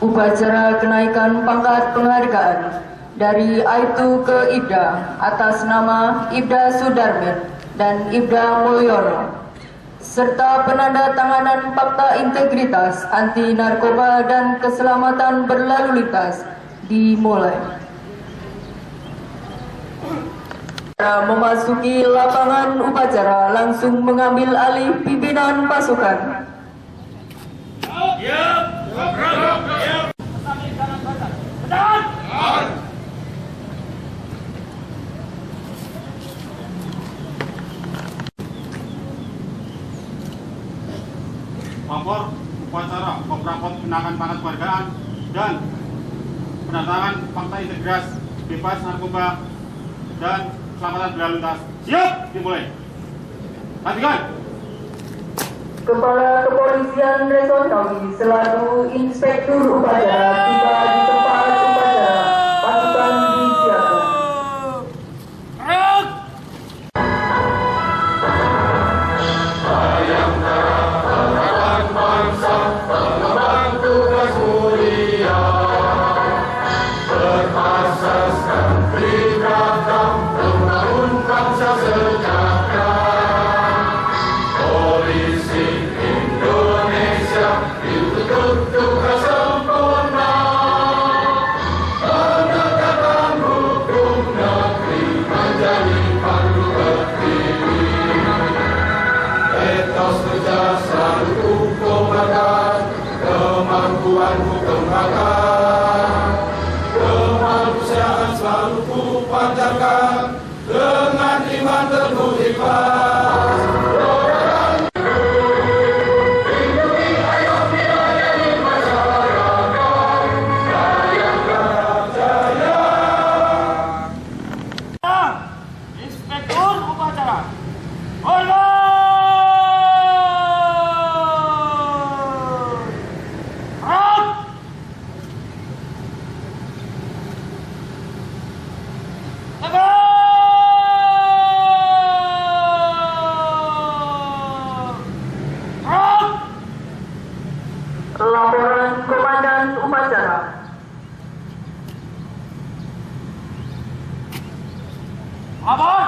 Upacara kenaikan pangkat penghargaan dari Aibtu ke Ibda atas nama Ibda Sudarmin dan Ibda Mulyono, serta penandatanganan Fakta Integritas Anti Narkoba dan Keselamatan Berlalu Lintas dimulai. Memasuki lapangan upacara langsung mengambil alih pimpinan pasukan. Lapor upacara pemberangkat kenaikan pangkat penghargaan dan penandatangan fakta integritas bebas narkoba dan keselamatan berlalu lintas. Siap, dimulai. Lanjutkan. Kepala Kepolisian Resor Ngawi selaku Inspektur Upacara tiba di tempat upacara. Pasukan disiapkan. Kemampuan hukum hakam, kemanusiaan selalu kupanjatkan dengan iman penuh ikhlas. Inspektur upacara. Laporan Komandan Upacara. Lapor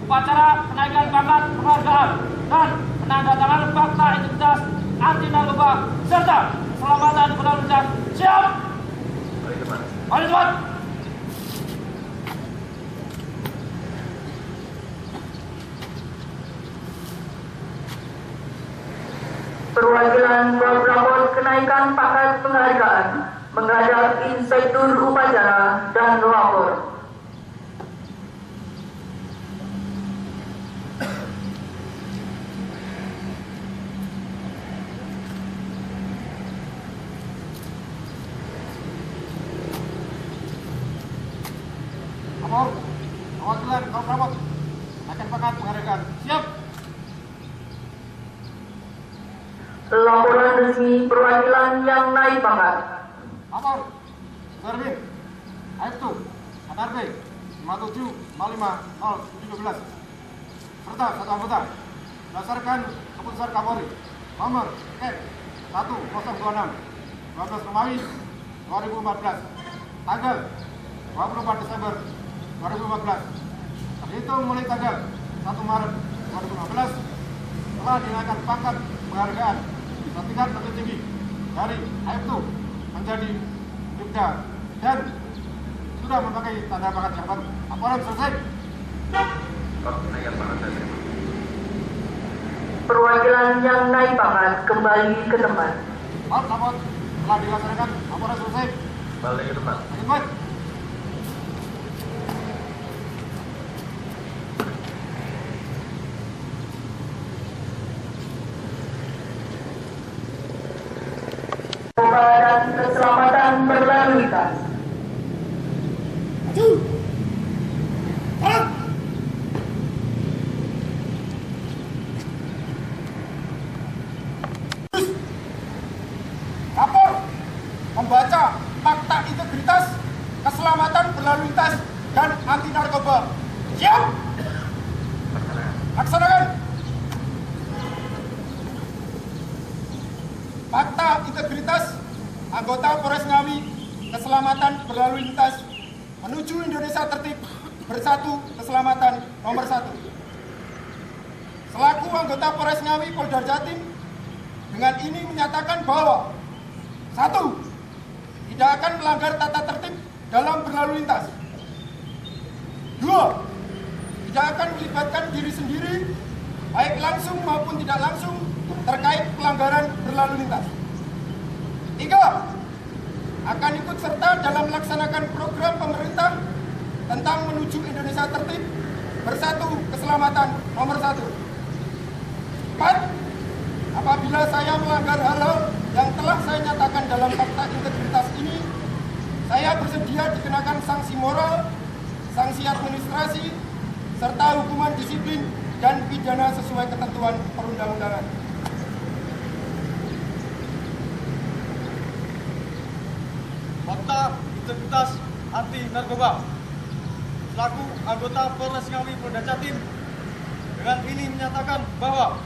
upacara kenaikan pangkat penghargaan dan penandatanganan fakta integritas anti narkoba serta keselamatan berlalu lintas. Siap. Mari cepat. Perwakilan Babrakon kenaikan pangkat penghargaan menghadap Inspektur Upacara dan lapor. Lapor perwakilan Babrakon kenaikan pangkat penghargaan. Siap. Laporan resmi perwakilan yang naik pangkat. Lapor Sudarmin Aibtu KTRB 5755017 serta satu anggota berdasarkan keputusan Kapolri nomor K 1026 12 Romawi 2014 tanggal 24 Desember 2014 terhitung mulai tanggal 1 Maret 2015 telah dinaikkan pangkat penghargaan setingkat tertinggi dari Aibtu menjadi Ibda dan sudah memakai tanda pangkat yang baru. Laporan selesai. Perwakilan yang naik pangkat kembali ke tempat. Lapor telah dilaksanakan. Laporan selesai. Balik ke tempat. Baik. Dan keselamatan berlalu lintas. Lapor membaca fakta integritas, keselamatan berlalu lintas dan anti narkoba. Siap. Laksanakan. Fakta integritas, anggota Polres Ngawi, keselamatan berlalu lintas menuju Indonesia tertib, bersatu, keselamatan nomor 1. Selaku anggota Polres Ngawi Polda Jatim, dengan ini menyatakan bahwa 1. Tidak akan melanggar tata tertib dalam berlalu lintas. 2. Tidak akan melibatkan diri sendiri, baik langsung maupun tidak langsung, terkait pelanggaran berlalu lintas. 3. Akan ikut serta dalam melaksanakan program pemerintah tentang menuju Indonesia tertib, bersatu, keselamatan nomor 1. 4. Apabila saya melanggar hal-hal yang telah saya nyatakan dalam fakta integritas ini, saya bersedia dikenakan sanksi moral, sanksi administrasi, serta hukuman disiplin dan pidana sesuai ketentuan perundang-undangan. Fakta integritas anti narkoba. Selaku anggota Polres Ngawi Polda Jatim, dengan ini menyatakan bahwa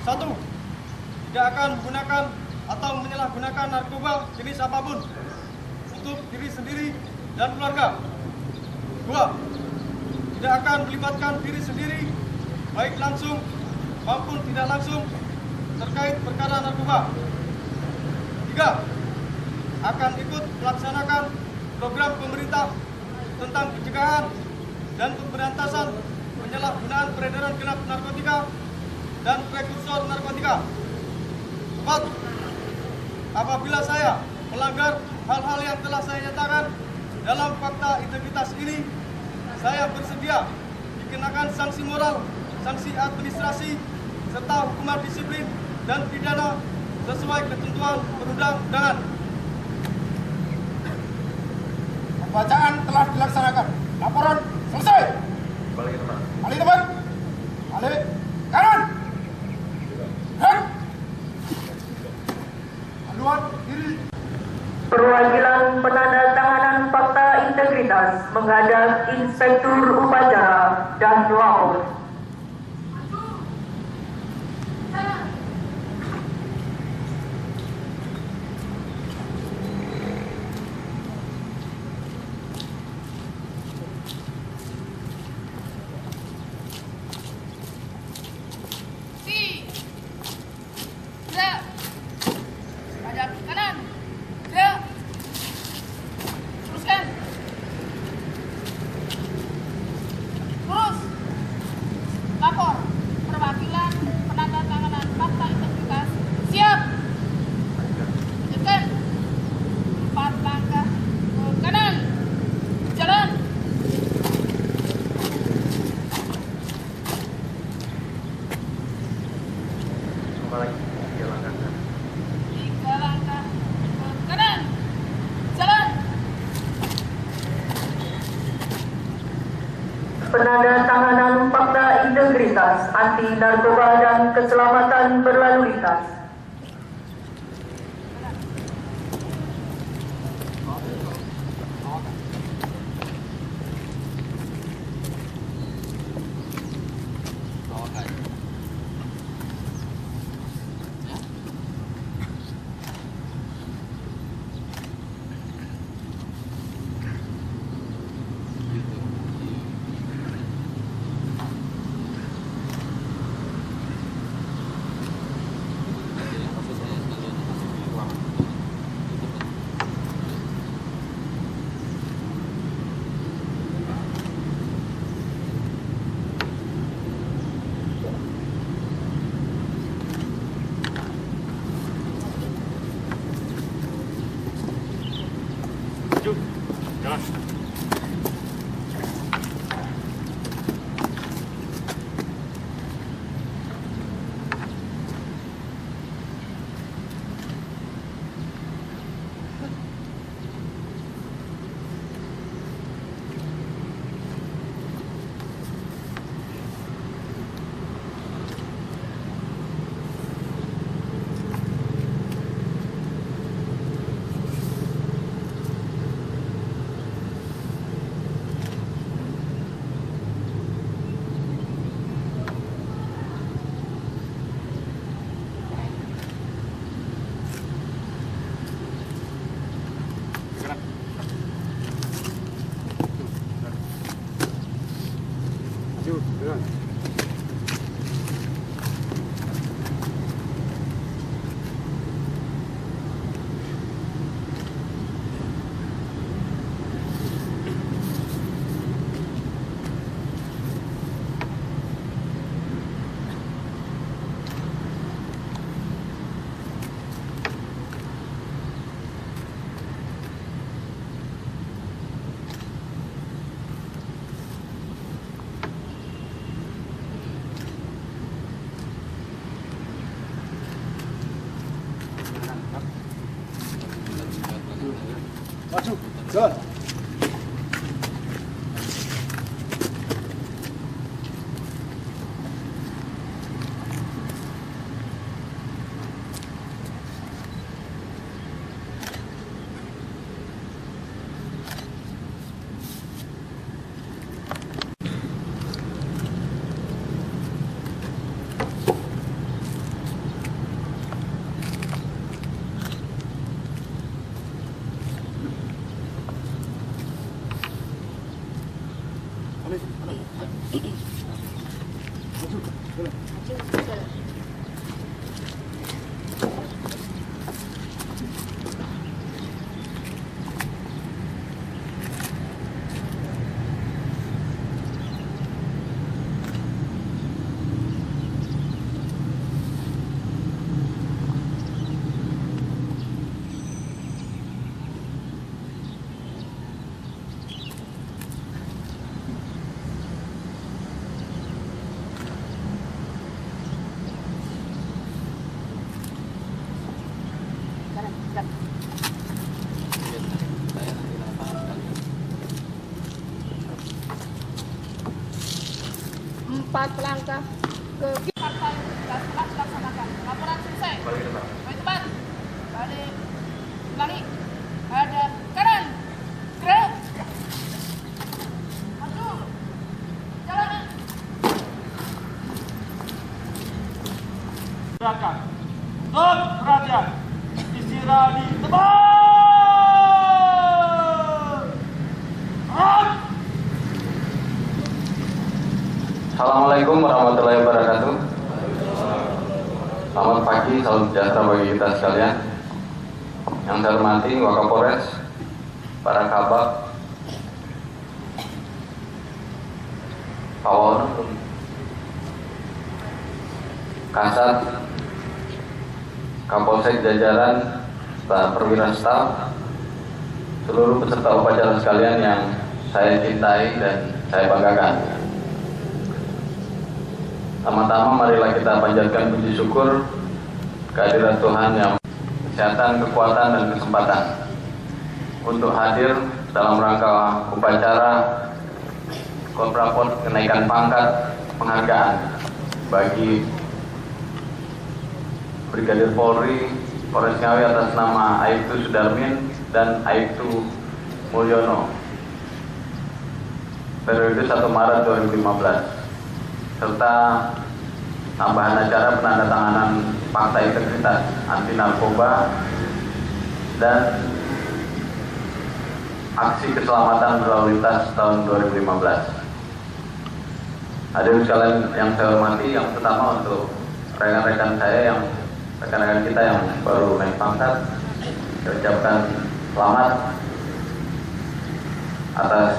1. Tidak akan menggunakan atau menyalahgunakan narkoba jenis apapun untuk diri sendiri dan keluarga. 2. Tidak akan melibatkan diri sendiri, baik langsung maupun tidak langsung, terkait perkara narkoba. 3. Akan ikut melaksanakan program pemerintah tentang pencegahan dan pemberantasan penyalahgunaan peredaran gelap narkotika dan prekursor narkotika. 4. Apabila saya melanggar hal-hal yang telah saya nyatakan dalam fakta integritas ini, saya bersedia dikenakan sanksi moral, sanksi administrasi, serta hukuman disiplin dan pidana sesuai ketentuan perundang-undangan. Pembacaan telah dilaksanakan. Laporan selesai. Balik ke tempat. Balik tempat. Balik kanan. Hek. Haluan kiri. Perwakilan penandatanganan fakta integritas menghadap Inspektur Upacara dan Lapor. Penandatanganan fakta integritas anti narkoba dan keselamatan berlalu lintas. Maju. Jalan. Empat langkah ke partai dan telah dilaksanakan. Laporan selesai. Balik ke depan. Baik teman, balik kembali. Ada kanan, gerak, maju, jalan. Gerakan. Stop, perhatian. Istirahat di tempat. Gerak. Assalamualaikum warahmatullahi wabarakatuh. Selamat pagi, salam sejahtera bagi kita sekalian. Yang saya hormati Wakapolres, para kabak, Pawon, Kasat, Kapolsek jajaran, perwira staf, seluruh peserta upacara sekalian yang saya cintai dan saya banggakan. Pertama-tama marilah kita panjatkan puji syukur kehadirat Tuhan yang kesehatan, kekuatan, dan kesempatan untuk hadir dalam rangka upacara kontraport kenaikan pangkat penghargaan bagi Brigadir Polri Polres Ngawi atas nama Aibtu Sudarmin dan Aibtu Mulyono periode 1 Maret 2015 serta tambahan acara penandatanganan fakta integritas anti narkoba dan aksi keselamatan berlalu lintas tahun 2015. Hadirin sekalian yang saya hormati, yang pertama untuk rekan-rekan saya yang rekan-rekan kita yang baru naik pangkat, saya ucapkan selamat atas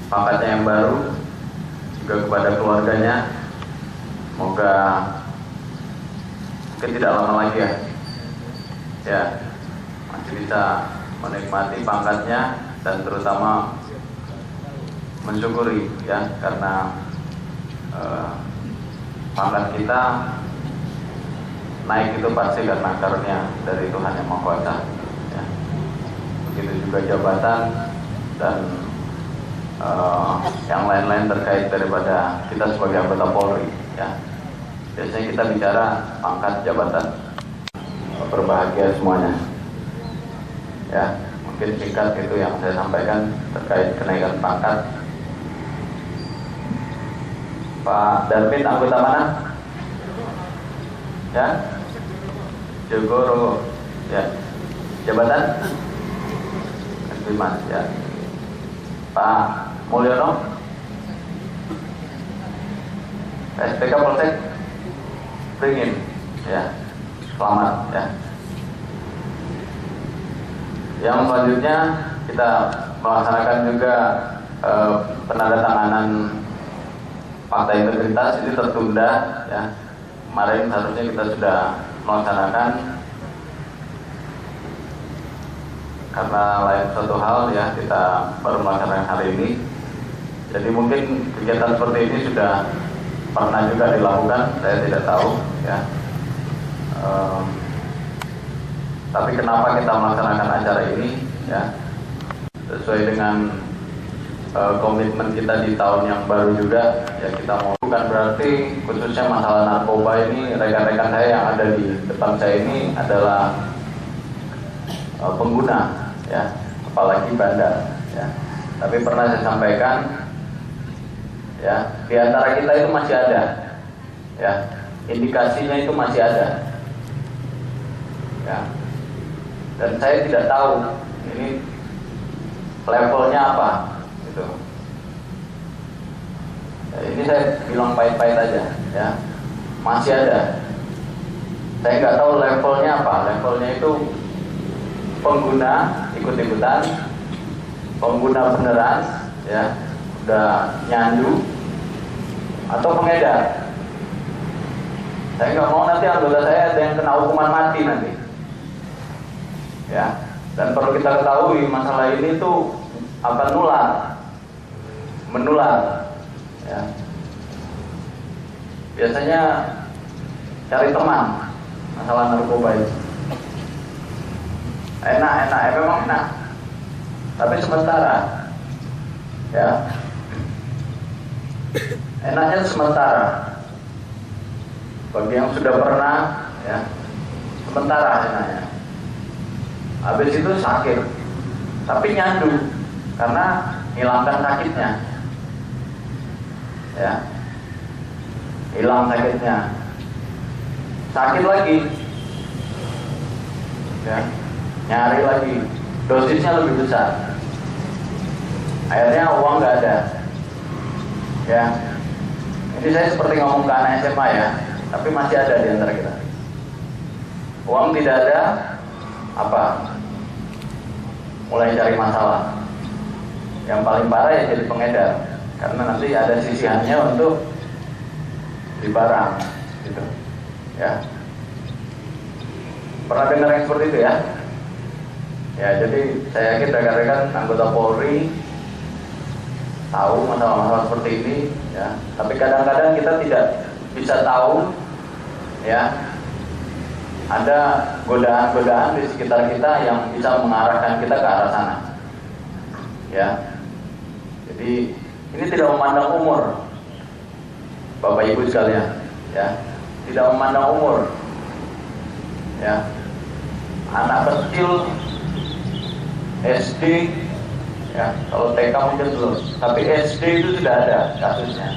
pangkatnya yang baru. Juga kepada keluarganya, semoga mungkin tidak lama lagi ya masih bisa menikmati pangkatnya dan terutama mensyukuri ya karena pangkat kita naik itu pasti karena karunia dari Tuhan Yang Maha Kuasa ya. Begitu juga jabatan dan yang lain-lain terkait daripada kita sebagai anggota Polri ya. Biasanya kita bicara pangkat jabatan. Berbahagia semuanya ya. Mungkin singkat itu yang saya sampaikan terkait kenaikan pangkat. Pak Darmin anggota mana? Ya, Jogoro ya. Jabatan Mas ya. Pak Mulyono, SPK Polsek Beringin, ya, selamat ya. Yang selanjutnya kita melaksanakan juga penandatanganan fakta integritas ini tertunda ya. Kemarin seharusnya kita sudah melaksanakan karena lain suatu hal ya kita baru melaksanakan hari ini. Jadi mungkin kegiatan seperti ini sudah pernah juga dilakukan, saya tidak tahu ya. Tapi kenapa kita melaksanakan acara ini? Ya, sesuai dengan komitmen kita di tahun yang baru juga. Ya, kita mau, bukan berarti khususnya masalah narkoba ini, rekan-rekan saya yang ada di depan saya ini adalah pengguna, ya, apalagi bandar. Ya. Tapi pernah saya sampaikan, ya, di antara kita itu masih ada, ya, indikasinya itu masih ada, ya. Dan saya tidak tahu ini levelnya apa, gitu. Ya, ini saya bilang pahit-pahit aja, ya, masih ada. Saya nggak tahu levelnya apa. Levelnya itu pengguna ikut-ikutan, pengguna beneran, ya, udah nyandu, atau pengedar. Saya nggak mau nanti anggota saya ada yang kena hukuman mati nanti. Ya, dan perlu kita ketahui masalah ini tuh akan menular, ya. Biasanya cari teman masalah narkoba itu. Enak, memang enak, tapi sementara, ya. Enaknya sementara. Bagi yang sudah pernah, ya, sementara enaknya. Habis itu sakit, tapi nyandu karena hilangkan sakitnya, ya, hilang sakitnya, sakit lagi, ya, nyari lagi, dosisnya lebih besar, akhirnya uang nggak ada, ya. Ini saya seperti ngomong ke anak SMA, ya, tapi masih ada di antara kita. Uang tidak ada, apa? Mulai cari masalah. Yang paling parah ya jadi pengedar, karena nanti ada sisihannya untuk di barang, gitu, ya. Pernah dengar yang seperti itu, ya? Ya, jadi saya yakin rekan-rekan anggota Polri tahu masalah-masalah seperti ini, ya. Tapi kadang-kadang kita tidak bisa tahu, ya. Ada godaan-godaan di sekitar kita yang bisa mengarahkan kita ke arah sana, ya. Jadi ini tidak memandang umur, Bapak Ibu sekalian, ya, tidak memandang umur, ya. Anak kecil SD, ya, kalau TK mungkin belum, tapi SD itu sudah ada kasusnya,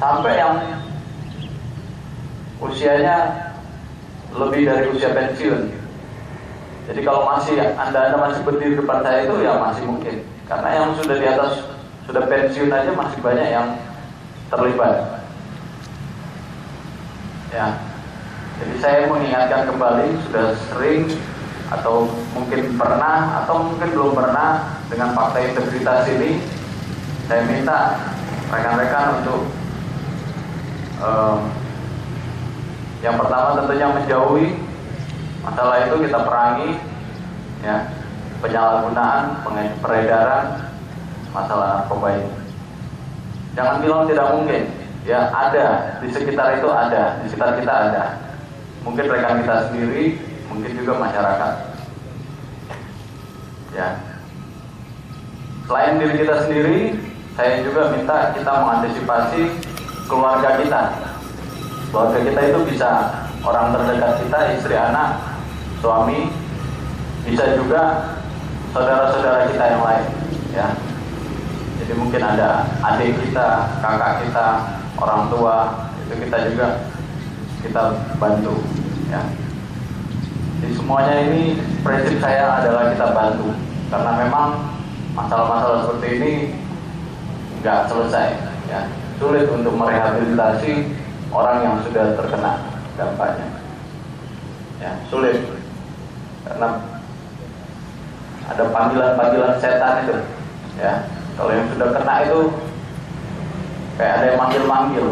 sampai yang usianya lebih dari usia pensiun. Jadi kalau Anda masih berdiri depan saya itu, ya masih mungkin. Karena yang sudah di atas, sudah pensiun aja masih banyak yang terlibat, ya. Jadi saya mengingatkan kembali, sudah sering atau mungkin pernah atau mungkin belum pernah dengan fakta integritas ini, saya minta rekan-rekan untuk yang pertama tentunya menjauhi masalah itu, kita perangi, ya, penyalahgunaan, peredaran masalah narkoba ini. Jangan bilang tidak mungkin, ya, ada di sekitar itu, ada di sekitar kita ada. Mungkin rekan kita sendiri, mungkin juga masyarakat, ya. Selain diri kita sendiri, saya juga minta kita mengantisipasi keluarga kita. Keluarga kita itu bisa orang terdekat kita, istri, anak, suami, bisa juga saudara-saudara kita yang lain, ya. Jadi mungkin ada adik kita, kakak kita, orang tua, itu kita juga kita bantu, ya. Jadi semuanya ini prinsip saya adalah kita bantu, karena memang masalah-masalah seperti ini nggak selesai, ya. Sulit untuk merehabilitasi orang yang sudah terkena dampaknya, ya, sulit, karena ada panggilan-panggilan setan itu, ya. Kalau yang sudah kena itu kayak ada yang manggil-manggil,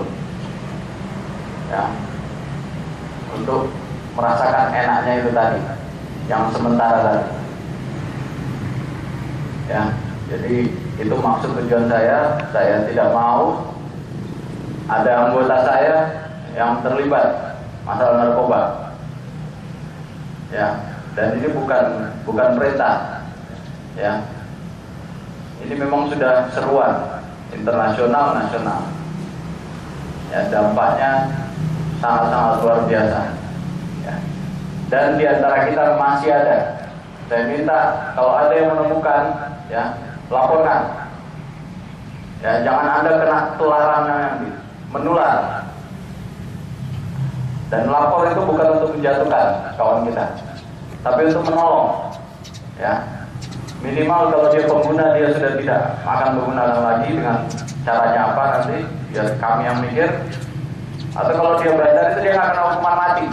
ya, untuk merasakan enaknya itu tadi, yang sementara tadi, ya. Jadi itu maksud tujuan saya tidak mau ada anggota saya yang terlibat masalah narkoba, ya. Dan ini bukan perintah, ya. Ini memang sudah seruan internasional nasional. Ya, dampaknya sangat-sangat luar biasa. Ya. Dan di antara kita masih ada. Saya minta kalau ada yang menemukan, ya, laporkan. Ya, jangan Anda kena tularan yang menular. Dan lapor itu bukan untuk menjatuhkan kawan kita, tapi untuk menolong. Ya, minimal kalau dia pengguna dia sudah tidak akan menggunakan lagi dengan caranya apa nanti, biar kami yang mikir. Atau kalau dia beredar itu dia akan kena hukuman mati.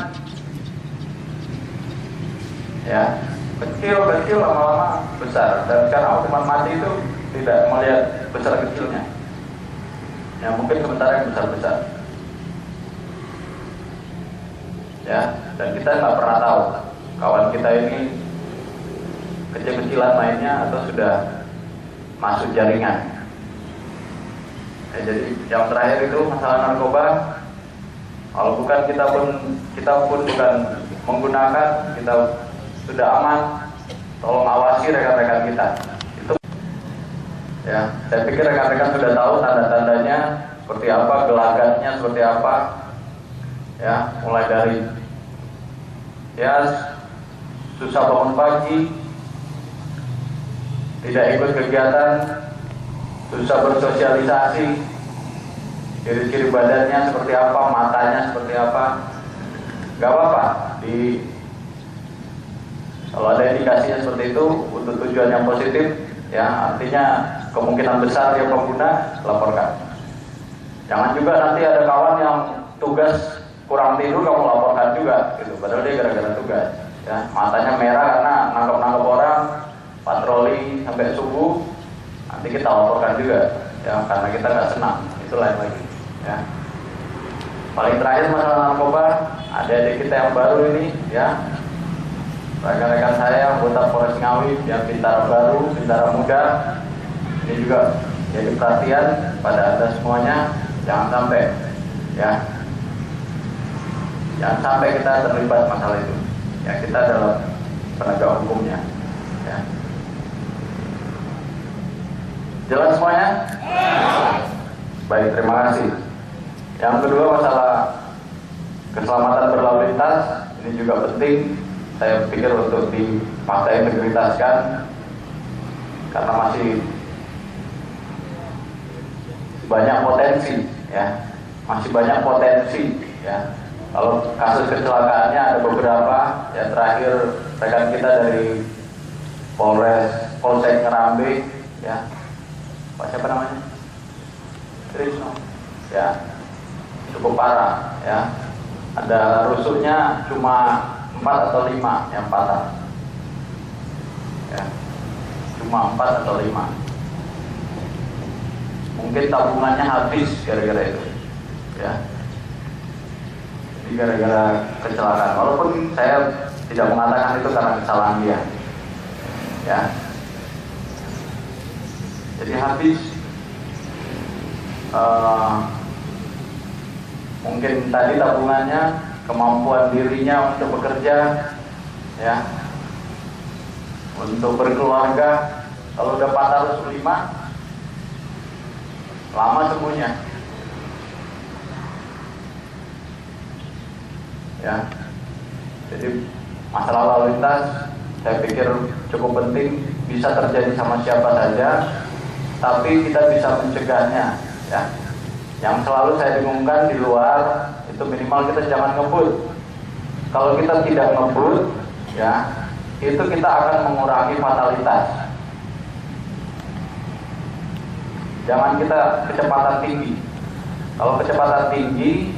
Ya, kecil lama-lama besar. Dan sekarang hukuman mati itu tidak melihat besar kecilnya. Ya, mungkin sementara yang besar-besar. Ya, dan kita nggak pernah tahu kawan kita ini kecil-kecilan mainnya atau sudah masuk jaringan. Ya, jadi yang terakhir itu masalah narkoba. Kalau bukan kita pun bukan menggunakan, kita sudah aman. Tolong awasi rekan-rekan kita. Itu, ya, saya pikir rekan-rekan sudah tahu tanda-tandanya seperti apa, gelagatnya seperti apa. Ya, mulai dari ya susah bangun pagi, tidak ikut kegiatan, susah bersosialisasi, ciri-ciri badannya seperti apa, matanya seperti apa, nggak apa-apa. Kalau ada indikasinya seperti itu untuk tujuan yang positif, ya artinya kemungkinan besar dia pengguna, laporkan. Jangan juga nanti ada kawan yang tugas kurang tidur kamu laporkan juga, gitu. Padahal dia gara-gara tugas. Ya, matanya merah karena nangkep orang, patroli sampai subuh, nanti kita laporkan juga, ya karena kita nggak senang. Itu lain lagi. Ya. Paling terakhir masalah narkoba, adik-adik kita yang baru ini, ya rekan-rekan saya anggota Polres Ngawi yang Bintara baru, Bintara muda, ini juga jadi perhatian pada Anda semuanya, jangan sampai, ya. Jangan sampai kita terlibat masalah itu. Ya, kita dalam penegak hukumnya. Ya. Jelas semuanya? Baik, terima kasih. Yang kedua masalah keselamatan berlalu lintas, ini juga penting. Saya pikir untuk dipaksa integritaskan karena masih banyak potensi, ya, masih banyak potensi, ya. Kalau kasus kecelakaannya ada beberapa, ya terakhir rekan kita dari Polsek Ngerambe, ya, Pak siapa namanya? Trisno, ya, cukup parah, ya. Ada rusuknya cuma 4 atau 5 yang patah, ya, cuma 4 atau 5. Mungkin tabungannya habis gara-gara itu, ya. Gara-gara kecelakaan, walaupun saya tidak mengatakan itu karena kesalahan dia, ya. Jadi habis, mungkin tadi tabungannya, kemampuan dirinya untuk bekerja, ya, untuk berkeluarga. Kalau udah 405, lama sembuhnya. Ya, jadi masalah lalu lintas saya pikir cukup penting, bisa terjadi sama siapa saja, tapi kita bisa mencegahnya, ya. Yang selalu saya bingungkan di luar itu minimal kita jangan ngebut. Kalau kita tidak ngebut, ya, itu kita akan mengurangi fatalitas. Jangan kita kecepatan tinggi. Kalau kecepatan tinggi,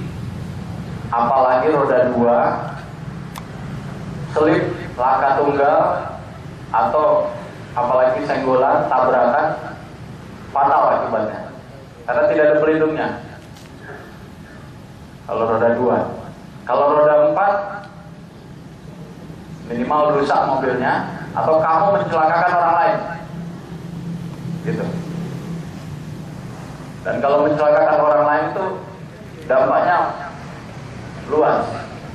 apalagi roda 2, selip, laka tunggal, atau apalagi senggolan, tabrakan, fatal akibatnya. Karena tidak ada pelindungnya. Kalau roda 2. Kalau roda 4, minimal rusak mobilnya, atau kamu mencelakakan orang lain. Gitu. Dan kalau mencelakakan orang lain itu dampaknya luas,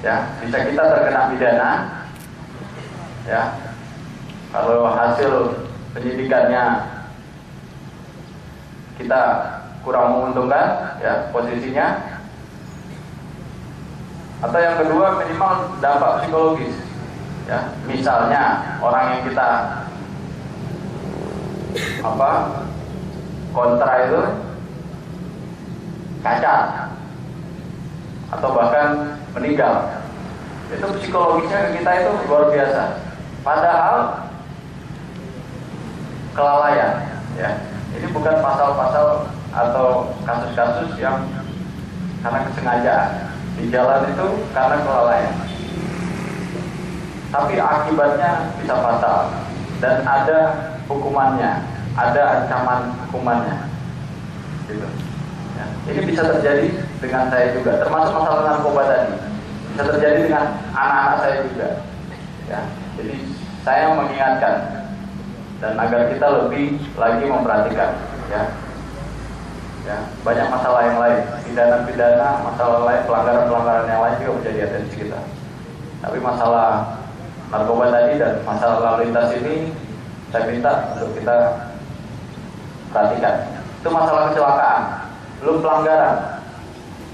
ya, bisa kita terkena pidana, ya. Kalau hasil penyidikannya kita kurang menguntungkan, ya posisinya. Atau yang kedua, minimal dampak psikologis, ya. Misalnya orang yang kita kontra itu cacat atau bahkan meninggal, itu psikologisnya kita itu luar biasa. Padahal kelalaian, ya. Ini bukan pasal-pasal atau kasus-kasus yang karena kesengajaan. Di jalan itu karena kelalaian. Tapi akibatnya bisa fatal dan ada hukumannya, ada ancaman hukumannya. Gitu. Ya. Ini bisa terjadi dengan saya juga, termasuk masalah narkoba tadi. Bisa terjadi dengan anak-anak saya juga. Ya. Jadi saya mengingatkan dan agar kita lebih lagi memperhatikan, ya. Ya, banyak masalah yang lain, pidana-pidana, masalah lain, pelanggaran-pelanggaran yang lain juga menjadi atensi kita. Tapi masalah narkoba tadi dan masalah lalu lintas ini saya minta untuk kita perhatikan. Itu masalah kecelakaan, belum pelanggaran.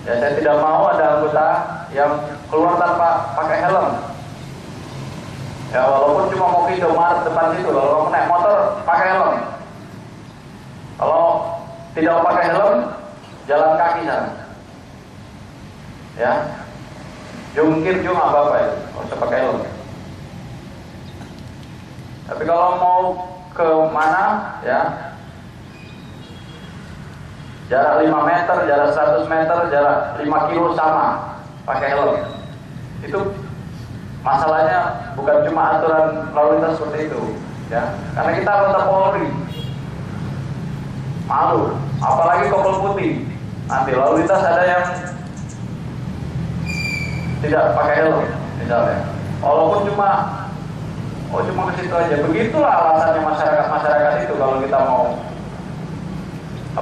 Ya, saya tidak mau ada anggota yang keluar tanpa pakai helm. Ya, walaupun cuma mau ke Indomaret depan situ, kalau kamu naik motor pakai helm. Kalau tidak pakai helm, jalan kaki sana. Ya, jungkir juga apa-apa ya, nggak usah pakai helm. Tapi kalau mau ke mana, ya, jarak 5 meter, jarak 100 meter, jarak 5 kilo sama, pakai helm. Itu masalahnya bukan cuma aturan lalu lintas seperti itu, ya, karena kita anggota Polri. Malu, apalagi kopel putih. Nanti lalu lintas ada yang tidak pakai helm, misalnya. Walaupun cuma ke situ aja. Begitulah alasannya masyarakat itu kalau kita mau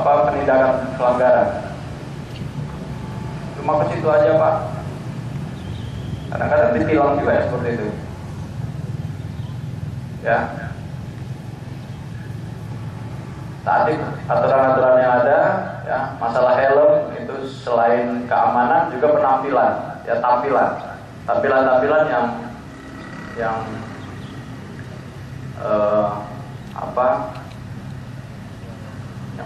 penindakan pelanggaran. Cuma ke situ aja, Pak. Kadang-kadang ditilang juga ya seperti itu. Ya. Tadi aturan-aturan yang ada, ya, masalah helm itu selain keamanan juga penampilan, ya, tampilan yang yang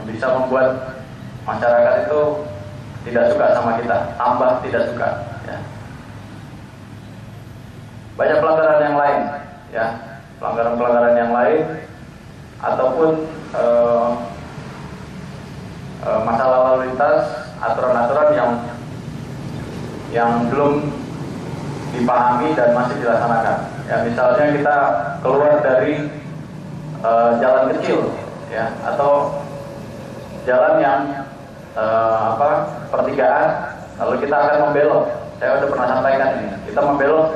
bisa membuat masyarakat itu tidak suka sama kita, tambah tidak suka, ya. Banyak pelanggaran yang lain, ya, pelanggaran yang lain ataupun masalah lalu lintas, aturan-aturan yang belum dipahami dan masih dilaksanakan. Ya, misalnya kita keluar dari jalan kecil, ya, atau jalan yang pertigaan, lalu kita akan membelok. Saya sudah pernah sampaikan ini. Kita membelok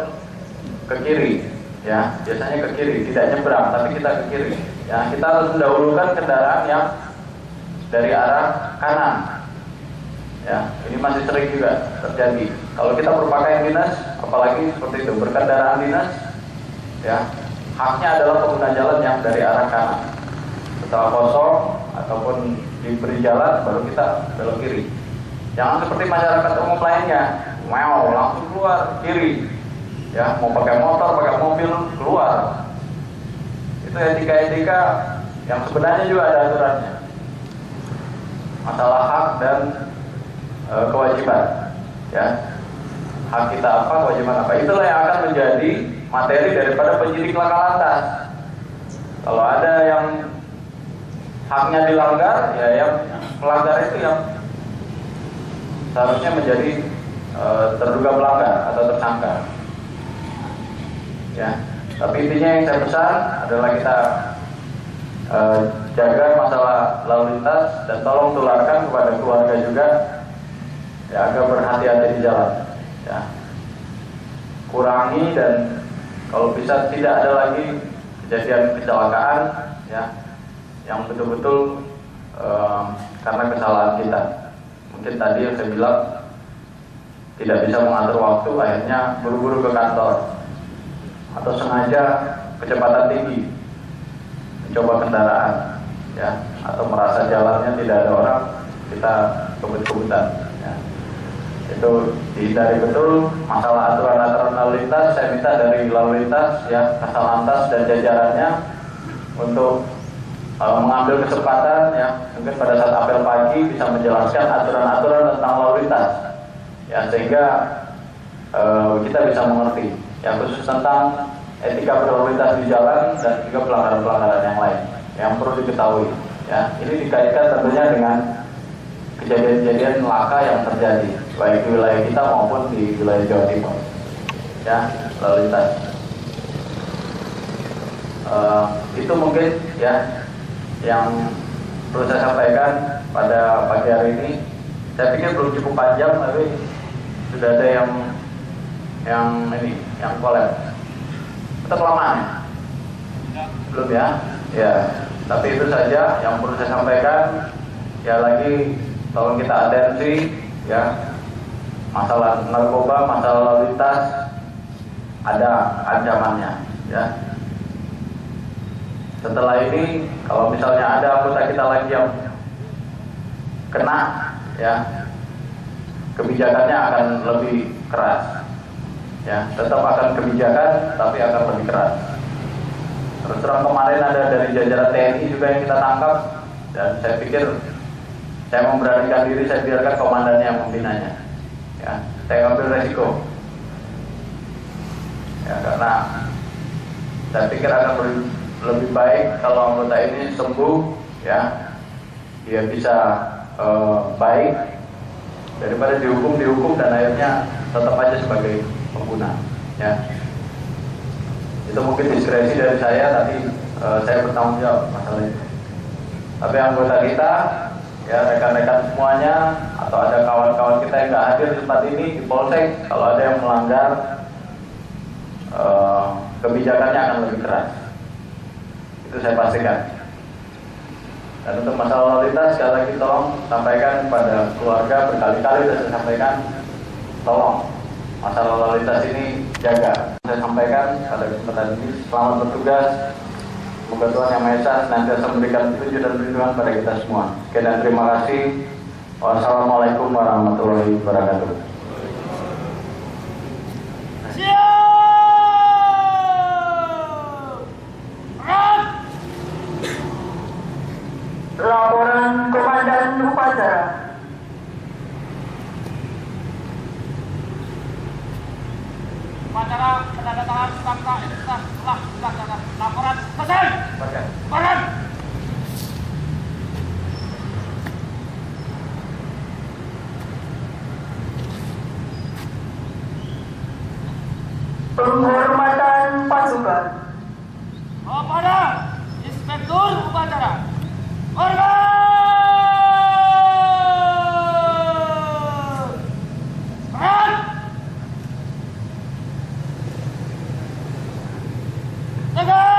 ke kiri, ya, biasanya ke kiri, tidak nyebrang, tapi kita ke kiri. Ya, kita harus mendahulukan kendaraan yang dari arah kanan. Ya, ini masih sering juga terjadi. Kalau kita berpakaian dinas, apalagi seperti itu, berkendaraan dinas, ya, haknya adalah pengguna jalan yang dari arah kanan. Setelah kosong ataupun diberi jalan, baru kita belok kiri. Jangan seperti masyarakat umum lainnya, mau langsung keluar kiri. Ya, mau pakai motor, pakai mobil, keluar. Itu etika-etika yang sebenarnya juga ada aturannya. Masalah hak dan kewajiban, ya, hak kita apa, kewajiban apa, itulah yang akan menjadi materi daripada penyidik laka lantas. Kalau ada yang haknya dilanggar, ya, yang melanggar itu yang seharusnya menjadi terduga pelanggar atau tersangka. Ya, tapi intinya yang saya pesan adalah kita jaga masalah lalu lintas dan tolong tularkan kepada keluarga juga, ya, agar berhati-hati di jalan, ya. Kurangi dan kalau bisa tidak ada lagi kejadian kecelakaan, ya, yang betul-betul karena kesalahan kita. Mungkin tadi yang saya bilang tidak bisa mengatur waktu, akhirnya buru-buru ke kantor atau sengaja kecepatan tinggi, mencoba kendaraan, ya, atau merasa jalannya tidak ada orang, kita kebut-kebutan. Ya. Itu dihindari betul. Masalah aturan-aturan lalu lintas, saya minta dari lalu lintas, ya, Kasal dan jajarannya untuk mengambil kesempatan, ya, mungkin pada saat apel pagi bisa menjelaskan aturan-aturan tentang lalu lintas, ya, sehingga kita bisa mengerti, ya, khusus tentang etika berlalu lintas di jalan dan juga pelanggaran-pelanggaran yang lain yang perlu diketahui. Ya, ini dikaitkan tentunya dengan kejadian-kejadian laka yang terjadi baik di wilayah kita maupun di wilayah Jawa Timur. Ya, lalu lintas. Itu mungkin, ya, yang perlu saya sampaikan pada pagi hari ini. Saya pikir belum cukup panjang, tapi sudah ada yang collab. Atau kelamaan? Belum, ya? Ya. Tapi itu saja yang perlu saya sampaikan. Ya, lagi tolong kita atensi, ya, masalah narkoba, masalah lalu lintas ada ancamannya, ya. Setelah ini, kalau misalnya ada anggota kita lagi yang kena, ya, kebijakannya akan lebih keras. Ya, tetap akan kebijakan, tapi akan lebih keras. Terus terang kemarin ada dari jajaran TNI juga yang kita tangkap, dan saya pikir saya memberanikan diri, saya biarkan komandannya yang membinanya. Ya, saya ambil resiko. Ya, karena saya pikir akan lebih baik kalau anggota ini sembuh, ya, dia bisa baik daripada dihukum dan akhirnya tetap aja sebagai pengguna. Ya, itu mungkin diskresi dari saya, tapi saya bertanggung jawab masalah itu. Tapi anggota kita, ya, rekan-rekan semuanya, atau ada kawan-kawan kita yang nggak hadir di tempat ini di Polsek, kalau ada yang melanggar, kebijakannya akan lebih keras. Itu saya pastikan. Dan untuk masalah lalu lintas, sekali lagi tolong sampaikan kepada keluarga, berkali-kali sudah saya sampaikan, tolong masalah lalu lintas ini jaga. Saya sampaikan pada kesempatan ini, selamat bertugas. Semoga Tuhan Yang Maha Esa senantiasa memberikan petunjuk dan perlindungan pada kita semua. Sekian dan terima kasih. Wassalamualaikum warahmatullahi wabarakatuh. Laporan Komandan Upacara. Upacara penandatangan fakta identitas telah dilaksanakan. Laporan selesai. Bagan. Penghormatan pasukan. Kepada Inspektur Upacara. Hormat! Semangat! Tegak!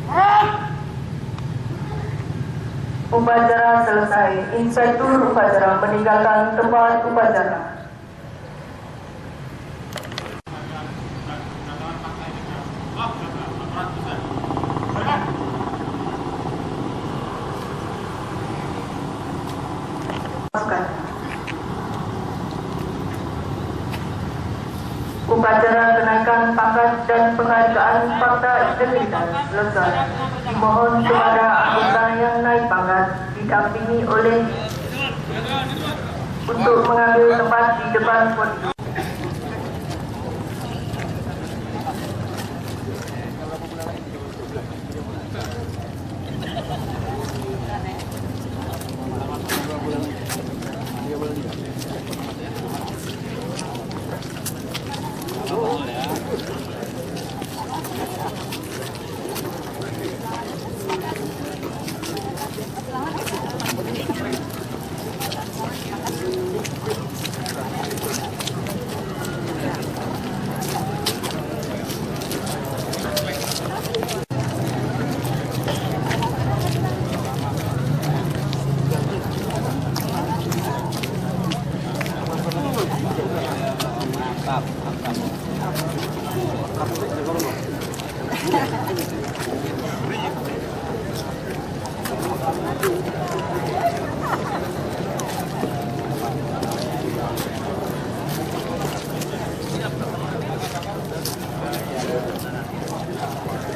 Semangat! Upacara selesai. Inspektur upacara meninggalkan tempat upacara. Upacara kenaikan pangkat dan penghargaan fakta integritas selesai. Dimohon kepada anggota yang naik pangkat didampingi oleh untuk mengambil tempat di depan podium.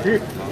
Di.